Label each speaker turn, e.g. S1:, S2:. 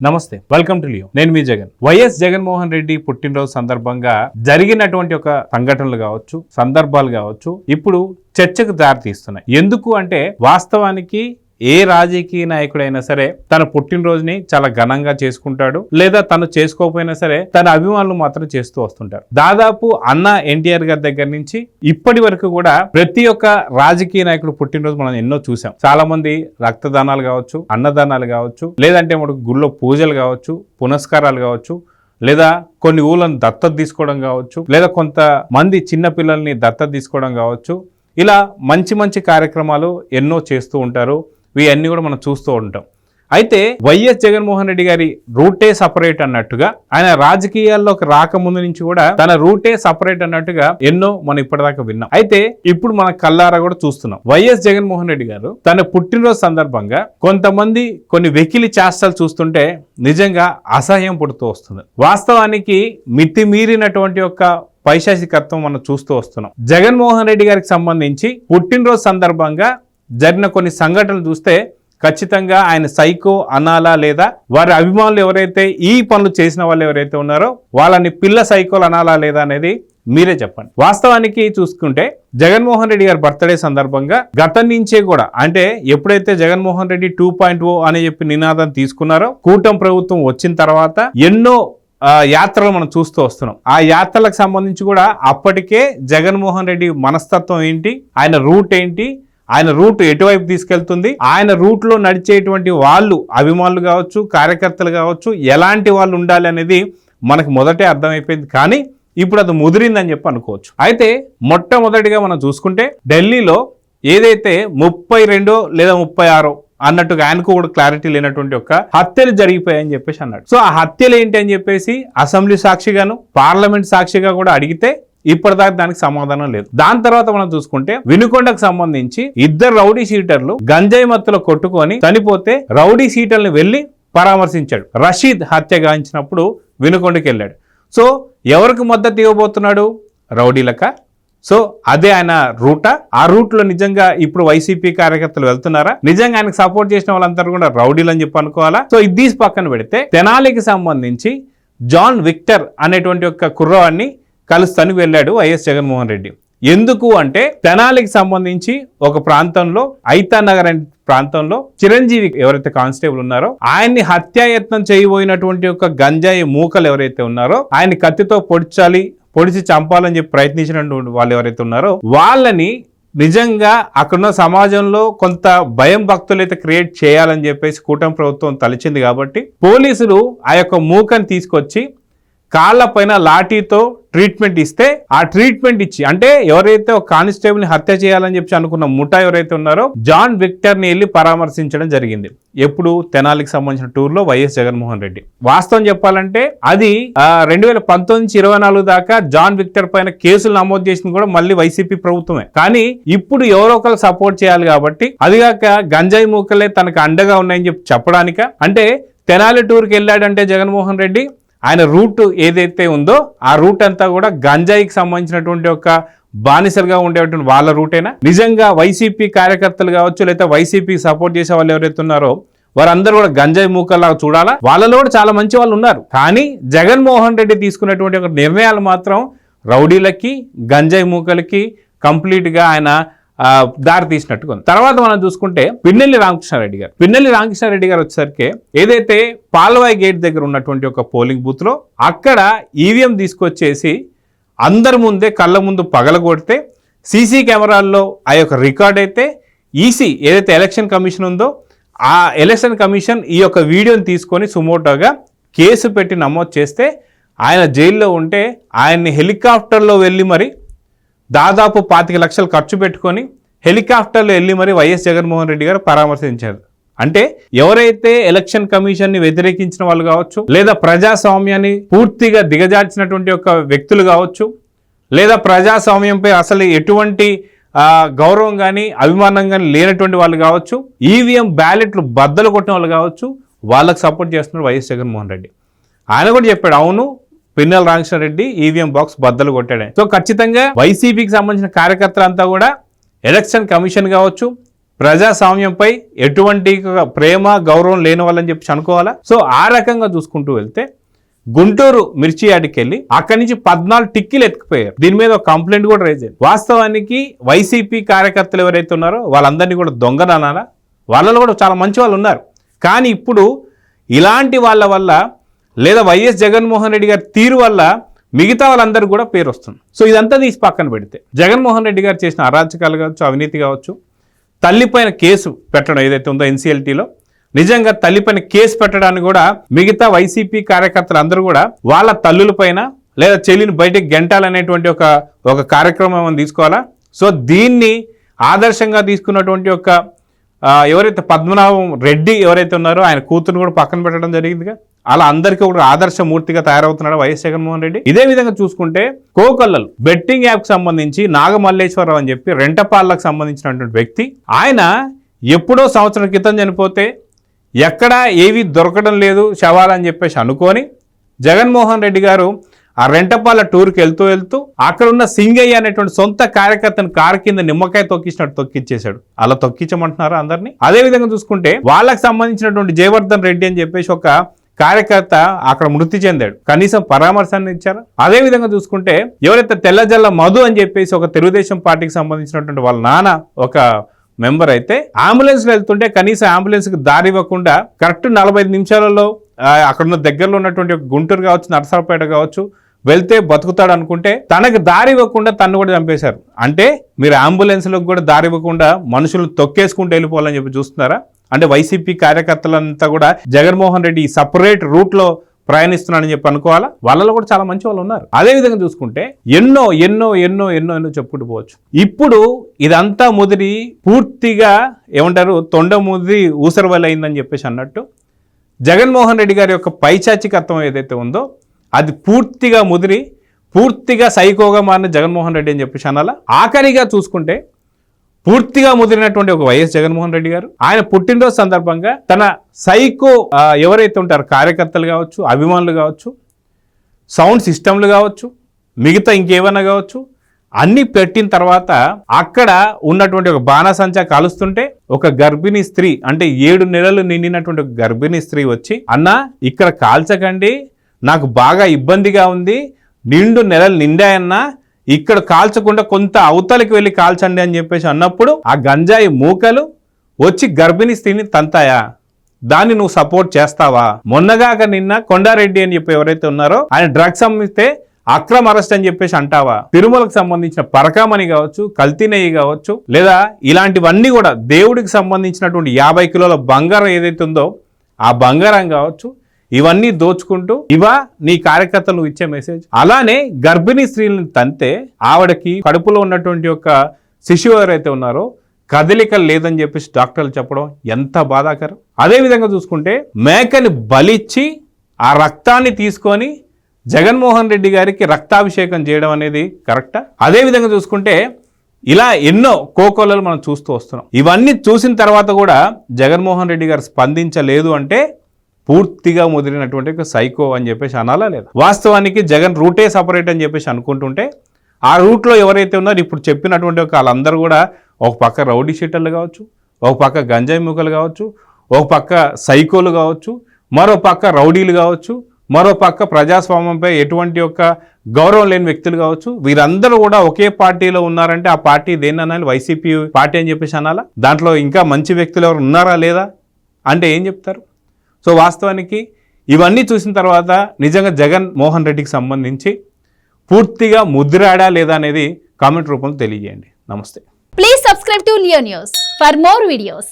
S1: నమస్తే, welcome to Leo. నేను మీ Jagan. YS Jaganmohan Reddy పుట్టినరోజు సందర్భంగా జరిగినటువంటి ఒక సంఘటనలు కావచ్చు, సందర్భాలు కావచ్చు, ఇప్పుడు చర్చకు దారితీస్తున్నాయి. ఎందుకు అంటే వాస్తవానికి ఏ రాజకీయ నాయకుడైనా సరే తన పుట్టినరోజుని చాలా ఘనంగా చేసుకుంటాడు, లేదా తను చేసుకోకపోయినా సరే తన అభిమానులు మాత్రం చేస్తూ వస్తుంటారు. దాదాపు అన్న ఎన్టీఆర్ గారి దగ్గర నుంచి ఇప్పటి వరకు కూడా ప్రతి ఒక్క రాజకీయ నాయకుడు పుట్టినరోజు మనం ఎన్నో చూసాం. చాలా మంది రక్తదానాలు కావచ్చు, అన్నదానాలు కావచ్చు, లేదంటే మనకు గుళ్ళో పూజలు కావచ్చు, పునస్కారాలు కావచ్చు, లేదా కొన్ని ఊళ్ళను దత్తత తీసుకోవడం కావచ్చు, లేదా కొంతమంది చిన్న పిల్లల్ని దత్తత తీసుకోవడం కావచ్చు, ఇలా మంచి మంచి కార్యక్రమాలు ఎన్నో చేస్తూ ఉంటారు. ఇవన్నీ కూడా మనం చూస్తూ ఉంటాం. అయితే వైఎస్ జగన్మోహన్ రెడ్డి గారి రూటే సపరేట్ అన్నట్టుగా, ఆయన రాజకీయాల్లోకి రాకముందు నుంచి కూడా తన రూటే సపరేట్ అన్నట్టుగా ఎన్నో మనం ఇప్పటిదాకా విన్నాం. అయితే ఇప్పుడు మన కళ్ళారా కూడా చూస్తున్నాం. వైఎస్ జగన్మోహన్ రెడ్డి గారు తన పుట్టినరోజు సందర్భంగా కొంతమంది కొన్ని వెకిలి చేష్టలు చూస్తుంటే నిజంగా అసహ్యం పుడుతూ వస్తుంది. వాస్తవానికి మితిమీరినటువంటి ఒక పైశాచికత్వం మనం చూస్తూ వస్తున్నాం. జగన్మోహన్ రెడ్డి గారికి సంబంధించి పుట్టినరోజు సందర్భంగా జరిగిన కొన్ని సంఘటనలు చూస్తే ఖచ్చితంగా ఆయన సైకో అనాలా, లేదా వారి అభిమానులు ఎవరైతే ఈ పనులు చేసిన వాళ్ళు ఎవరైతే ఉన్నారో వాళ్ళని పిల్ల సైకోలు అనాలా లేదా అనేది మీరే చెప్పండి. వాస్తవానికి చూసుకుంటే జగన్మోహన్ రెడ్డి గారి బర్త్డే సందర్భంగా గతం నుంచే కూడా, అంటే ఎప్పుడైతే జగన్మోహన్ రెడ్డి 2.0 అని చెప్పి నినాదం తీసుకున్నారో, కూటమి ప్రభుత్వం వచ్చిన తర్వాత ఎన్నో యాత్రలు మనం చూస్తూ వస్తున్నాం. ఆ యాత్రలకు సంబంధించి కూడా అప్పటికే జగన్మోహన్ రెడ్డి మనస్తత్వం ఏంటి, ఆయన రూట్ ఏంటి, ఆయన రూట్ ఎటువైపు తీసుకెళ్తుంది, ఆయన రూట్ లో నడిచేటువంటి వాళ్ళు అభిమానులు కావచ్చు, కార్యకర్తలు కావచ్చు, ఎలాంటి వాళ్ళు ఉండాలి అనేది మనకు మొదటే అర్థమైపోయింది. కానీ ఇప్పుడు అది ముదిరిందని చెప్పి అనుకోవచ్చు. అయితే మొట్టమొదటిగా మనం చూసుకుంటే ఢిల్లీలో ఏదైతే 32 లేదా 36 అన్నట్టుగా ఆయనకు కూడా క్లారిటీ లేనటువంటి ఒక హత్యలు జరిగిపోయాయని చెప్పేసి అన్నాడు. సో ఆ హత్యలు ఏంటి అని చెప్పేసి అసెంబ్లీ సాక్షిగాను, పార్లమెంట్ సాక్షిగా కూడా అడిగితే ఇప్పటిదాకా దానికి సమాధానం లేదు. దాని తర్వాత మనం చూసుకుంటే వినుకొండకు సంబంధించి 2 రౌడీ షీటర్లు గంజాయి మత్తులో కొట్టుకొని చనిపోతే రౌడీ షీటర్ని వెళ్లి పరామర్శించాడు. రషీద్ హత్య గాయించినప్పుడు వినుకొండకి వెళ్ళాడు. సో ఎవరికి మద్దతు ఇవ్వబోతున్నాడు? రౌడీలక. సో అదే ఆయన రూటా? ఆ రూట్ లో నిజంగా ఇప్పుడు వైసీపీ కార్యకర్తలు వెళ్తున్నారా? నిజంగా ఆయనకు సపోర్ట్ చేసిన వాళ్ళందరూ కూడా రౌడీలు అని చెప్పి అనుకోవాలా? సో ఇది తీసి పక్కన పెడితే తెనాలికి సంబంధించి జాన్ విక్టర్ అనేటువంటి ఒక కుర్రవాడిని కలుస్తానికి వెళ్ళాడు వైఎస్ జగన్మోహన్ రెడ్డి. ఎందుకు అంటే తెనాలికి సంబంధించి ఒక ప్రాంతంలో, ఐతానగర్ అనే ప్రాంతంలో చిరంజీవి ఎవరైతే కానిస్టేబుల్ ఉన్నారో ఆయన్ని హత్యాయత్నం చేయబోయినటువంటి ఒక గంజాయి మూకలు ఎవరైతే ఉన్నారో ఆయన్ని కత్తితో పొడిచి చంపాలని చెప్పి ప్రయత్నించినటువంటి వాళ్ళు ఎవరైతే ఉన్నారో వాళ్ళని నిజంగా అక్కడున్న సమాజంలో కొంత భయం భక్తులు అయితే క్రియేట్ చేయాలని చెప్పేసి కూటమి ప్రభుత్వం తలిచింది. కాబట్టి పోలీసులు ఆ యొక్క మూకని తీసుకొచ్చి కాళ్ళ పైన లాఠీతో ట్రీట్మెంట్ ఇస్తే, ఆ ట్రీట్మెంట్ ఇచ్చి, అంటే ఎవరైతే ఒక కానిస్టేబుల్ ని హత్య చేయాలని చెప్పి అనుకున్న ముఠా ఎవరైతే ఉన్నారో జాన్ విక్టర్ ని వెళ్ళి పరామర్శించడం జరిగింది. ఎప్పుడు? తెనాలికి సంబంధించిన టూర్ లో వైఎస్ జగన్మోహన్ రెడ్డి. వాస్తవం చెప్పాలంటే అది 2019-24 దాకా జాన్ విక్టర్ పైన కేసులు నమోదు చేసింది కూడా మళ్ళీ వైసీపీ ప్రభుత్వమే. కానీ ఇప్పుడు ఎవరో ఒకరు సపోర్ట్ చేయాలి కాబట్టి, అదిగాక గంజాయి మూకలే తనకు అండగా ఉన్నాయని చెప్పి చెప్పడానిక. అంటే తెనాలి టూర్కి వెళ్ళాడంటే జగన్మోహన్ రెడ్డి ఆయన రూట్ ఏదైతే ఉందో ఆ రూట్ అంతా కూడా గంజాయికి సంబంధించినటువంటి ఒక బానిసలుగా ఉండేటువంటి వాళ్ళ రూటేనా? నిజంగా వైసీపీ కార్యకర్తలు కావచ్చు, లేదా వైసీపీకి సపోర్ట్ చేసే వాళ్ళు ఎవరైతే ఉన్నారో వారందరూ కూడా గంజాయి మూకల్లాగా చూడాలా? వాళ్ళలో కూడా చాలా మంచి వాళ్ళు ఉన్నారు. కానీ జగన్మోహన్ రెడ్డి తీసుకున్నటువంటి ఒక నిర్ణయాలు మాత్రం రౌడీలకి, గంజాయి మూకలకి కంప్లీట్ గా ఆయన దారి తీసినట్టుగా ఉంది. తర్వాత మనం చూసుకుంటే పిన్నెల్లి రామకృష్ణారెడ్డి గారు వచ్చేసరికి ఏదైతే పాల్వాయి గేట్ దగ్గర ఉన్నటువంటి ఒక పోలింగ్ బూత్ లో అక్కడ ఈవీఎం తీసుకొచ్చేసి అందరి ముందే కళ్ళ ముందు పగలగొడితే సీసీ కెమెరాల్లో ఆ యొక్క రికార్డ్ అయితే ఈసీ ఏదైతే ఎలక్షన్ కమిషన్ ఉందో ఆ ఎలక్షన్ కమిషన్ ఈ యొక్క వీడియోని తీసుకొని సుమోటోగా కేసు పెట్టి నమోదు చేస్తే ఆయన జైల్లో ఉంటే ఆయన్ని హెలికాప్టర్లో వెళ్ళి మరి దాదాపు 25 లక్షలు ఖర్చు పెట్టుకొని హెలికాప్టర్లో వెళ్ళి మరి వైఎస్ జగన్మోహన్ రెడ్డి గారు పరామర్శించారు. అంటే ఎవరైతే ఎలక్షన్ కమిషన్ ని వ్యతిరేకించిన వాళ్ళు కావచ్చు, లేదా ప్రజాస్వామ్యాన్ని పూర్తిగా దిగజార్చినటువంటి ఒక వ్యక్తులు కావచ్చు, లేదా ప్రజాస్వామ్యంపై అసలు ఎటువంటి గౌరవం కానీ అభిమానం కానీ లేనటువంటి వాళ్ళు కావచ్చు, ఈవీఎం బ్యాలెట్లు బద్దలు కొట్టిన వాళ్ళు కావచ్చు, వాళ్ళకు సపోర్ట్ చేస్తున్నారు వైఎస్ జగన్మోహన్ రెడ్డి. ఆయన కూడా చెప్పాడు, అవును పిన్నెల రామకృష్ణారెడ్డి ఈవీఎం బాక్స్ బద్దలు కొట్టాడు. సో ఖచ్చితంగా వైసీపీకి సంబంధించిన కార్యకర్తలంతా కూడా ఎలక్షన్ కమిషన్ కావచ్చు, ప్రజాస్వామ్యంపై ఎటువంటి ప్రేమ గౌరవం లేని వాళ్ళని చెప్పి అనుకోవాలా. సో ఆ రకంగా చూసుకుంటూ వెళ్తే గుంటూరు మిర్చి యార్డ్కి వెళ్ళి అక్కడి నుంచి 14 టిక్కీలు ఎత్తుకుపోయారు. దీని మీద ఒక కంప్లైంట్ కూడా రైజ్ అయింది. వాస్తవానికి వైసీపీ కార్యకర్తలు ఎవరైతే ఉన్నారో వాళ్ళందరినీ కూడా దొంగననాలా, వాళ్ళలో కూడా చాలా మంచి వాళ్ళు ఉన్నారు. కానీ ఇప్పుడు ఇలాంటి వాళ్ళ వల్ల లేదా వైఎస్ జగన్మోహన్ రెడ్డి గారి తీరు వల్ల మిగతా వాళ్ళందరూ కూడా పేరు వస్తుంది. సో ఇదంతా తీసి పక్కన పెడితే జగన్మోహన్ రెడ్డి గారు చేసిన అరాచకాలు కావచ్చు, అవినీతి కావచ్చు, తల్లిపైన కేసు పెట్టడం ఏదైతే ఉందో ఎన్సీఎల్టీలో, నిజంగా తల్లిపైన కేసు పెట్టడానికి కూడా మిగతా వైసీపీ కార్యకర్తలు అందరూ కూడా వాళ్ళ తల్లుల పైన లేదా చెల్లిని బయటకు గెంటాలనేటువంటి ఒక కార్యక్రమం తీసుకోవాలా. సో దీన్ని ఆదర్శంగా తీసుకున్నటువంటి ఎవరైతే పద్మనాభం రెడ్డి ఎవరైతే ఉన్నారో ఆయన కూతురు కూడా పక్కన పెట్టడం జరిగిందిగా, అలా అందరికీ ఒక ఆదర్శమూర్తిగా తయారవుతున్నాడు వైఎస్ జగన్మోహన్ రెడ్డి. ఇదే విధంగా చూసుకుంటే కోకొల్లలు బెట్టింగ్ యాప్కి సంబంధించి నాగమల్లేశ్వరరావు అని చెప్పి రెంటపాళ్ళకు సంబంధించినటువంటి వ్యక్తి, ఆయన ఎప్పుడో సంవత్సరం క్రితం చనిపోతే ఎక్కడా ఏవి దొరకడం లేదు శవాలని చెప్పేసి అనుకొని జగన్మోహన్ రెడ్డి గారు ఆ రెంటపాల టూర్కి వెళ్తూ అక్కడ ఉన్న సింగయ్య అనేటువంటి సొంత కార్యకర్తను కారు కింద నిమ్మకాయ తొక్కించినట్టు తొక్కిచ్చేశాడు. అలా తొక్కించమంటున్నారు అందరినీ. అదే విధంగా చూసుకుంటే వాళ్ళకి సంబంధించినటువంటి జయవర్ధన్ రెడ్డి అని చెప్పేసి ఒక కార్యకర్త అక్కడ మృతి చెందాడు, కనీసం పరామర్శాన్ని ఇచ్చారు. అదే విధంగా చూసుకుంటే ఎవరైతే తెల్లజల్ల మధు అని చెప్పేసి ఒక తెలుగుదేశం పార్టీకి సంబంధించినటువంటి వాళ్ళ నాన్న ఒక మెంబర్ అయితే అంబులెన్స్లో వెళ్తుంటే కనీసం అంబులెన్స్కి దారి ఇవ్వకుండా కరెక్ట్ 45 నిమిషాలలో అక్కడ ఉన్న దగ్గరలో ఉన్నటువంటి గుంటూరు కావచ్చు, నరసరావుపేట కావచ్చు వెళ్తే బతుకుతాడు అనుకుంటే తనకు దారి ఇవ్వకుండా తను కూడా చంపేశారు. అంటే మీరు అంబులెన్స్లకు కూడా దారి ఇవ్వకుండా మనుషులను తొక్కేసుకుంటూ వెళ్ళిపోవాలని చెప్పి చూస్తున్నారా? అంటే వైసీపీ కార్యకర్తలంతా కూడా జగన్మోహన్ రెడ్డి సపరేట్ రూట్లో ప్రయాణిస్తున్నాడని చెప్పి అనుకోవాలా. వాళ్ళలో కూడా చాలా మంచి వాళ్ళు ఉన్నారు. అదే విధంగా చూసుకుంటే ఎన్నో ఎన్నో ఎన్నో ఎన్నో ఎన్నో చెప్పుకుంటూ పోవచ్చు. ఇప్పుడు ఇదంతా ముదిరి పూర్తిగా ఏమంటారు తొండ ముదిరి ఊసరవల్లి అయిందని చెప్పేసి అన్నట్టు జగన్మోహన్ రెడ్డి గారి యొక్క పైచాచికత్వం ఏదైతే ఉందో అది పూర్తిగా ముదిరి పూర్తిగా సైకోగా మారిన జగన్మోహన్ రెడ్డి అని చెప్పేసి అనాలా. ఆఖరిగా చూసుకుంటే పూర్తిగా ముదిరినటువంటి ఒక వైఎస్ జగన్మోహన్ రెడ్డి గారు ఆయన పుట్టినరోజు సందర్భంగా తన సైకో ఎవరైతే ఉంటారో కార్యకర్తలు కావచ్చు, అభిమానులు కావచ్చు, సౌండ్ సిస్టమ్లు కావచ్చు, మిగతా ఇంకేమైనా కావచ్చు అన్ని పెట్టిన తర్వాత అక్కడ ఉన్నటువంటి ఒక బాణసంచా కాలుస్తుంటే ఒక గర్భిణీ స్త్రీ, అంటే 7 నెలలు నిండినటువంటి ఒక గర్భిణీ స్త్రీ వచ్చి, అన్నా ఇక్కడ కాల్చకండి, నాకు బాగా ఇబ్బందిగా ఉంది, నిండు నెలలు నిండాయన్నా, ఇక్కడ కాల్చకుండా కొంత అవతలికి వెళ్ళి కాల్చండి అని చెప్పేసి అన్నప్పుడు ఆ గంజాయి మూకలు వచ్చి గర్భిణీ స్త్రీని తంతాయా? దాన్ని నువ్వు సపోర్ట్ చేస్తావా? మొన్నగాక నిన్న కొండారెడ్డి అని చెప్పి ఎవరైతే ఉన్నారో ఆయన డ్రగ్స్ అమ్మితే అక్రమ అరెస్ట్ అని చెప్పేసి అంటావా? తిరుమలకు సంబంధించిన పరకామణి కావచ్చు, కల్తీ నెయ్యి కావచ్చు, లేదా ఇలాంటివన్నీ కూడా దేవుడికి సంబంధించినటువంటి 50 కిలోల బంగారం ఏదైతే ఉందో ఆ బంగారం కావచ్చు, ఇవన్నీ దోచుకుంటూ ఇవా నీ కార్యకర్తలు ఇచ్చే మెసేజ్. అలానే గర్భిణీ స్త్రీలను తంతే ఆవిడకి కడుపులో ఉన్నటువంటి ఒక శిశువు ఎవరైతే ఉన్నారో కదలికలు లేదని చెప్పేసి డాక్టర్లు చెప్పడం ఎంత బాధాకరం. అదే విధంగా చూసుకుంటే మేకని బలిచ్చి ఆ రక్తాన్ని తీసుకొని జగన్మోహన్ రెడ్డి గారికి రక్తాభిషేకం చేయడం అనేది కరెక్టా? అదే విధంగా చూసుకుంటే ఇలా ఎన్నో కోకొల్లలు మనం చూస్తూ వస్తున్నాం. ఇవన్నీ చూసిన తర్వాత కూడా జగన్మోహన్ రెడ్డి గారు స్పందించలేదు అంటే పూర్తిగా ముదిరినటువంటి ఒక సైకో అని చెప్పేసి అనాలా లేదా? వాస్తవానికి జగన్ రూటే సపరేట్ అని చెప్పేసి అనుకుంటుంటే ఆ రూట్లో ఎవరైతే ఉన్నారో ఇప్పుడు చెప్పినటువంటి వాళ్ళందరూ కూడా ఒక పక్క రౌడీ షీటర్లు కావచ్చు, ఒక పక్క గంజాయి మూకలు కావచ్చు, ఒక పక్క సైకోలు కావచ్చు, మరో పక్క రౌడీలు కావచ్చు, మరో పక్క ప్రజాస్వామ్యంపై ఎటువంటి యొక్క గౌరవం లేని వ్యక్తులు కావచ్చు, వీరందరూ కూడా ఒకే పార్టీలో ఉన్నారంటే ఆ పార్టీ దేన్ని అనాలి? వైసీపీ పార్టీ అని చెప్పేసి అనాలా? దాంట్లో ఇంకా మంచి వ్యక్తులు ఎవరు ఉన్నారా లేదా అంటే ఏం చెప్తారు? సో వాస్తవానికి ఇవన్నీ చూసిన తర్వాత నిజంగా జగన్మోహన్ రెడ్డికి సంబంధించి పూర్తిగా ముద్రాడా లేదా అనేది కామెంట్ రూపంలో తెలియజేయండి. నమస్తే.
S2: Please subscribe to Leo news for more videos.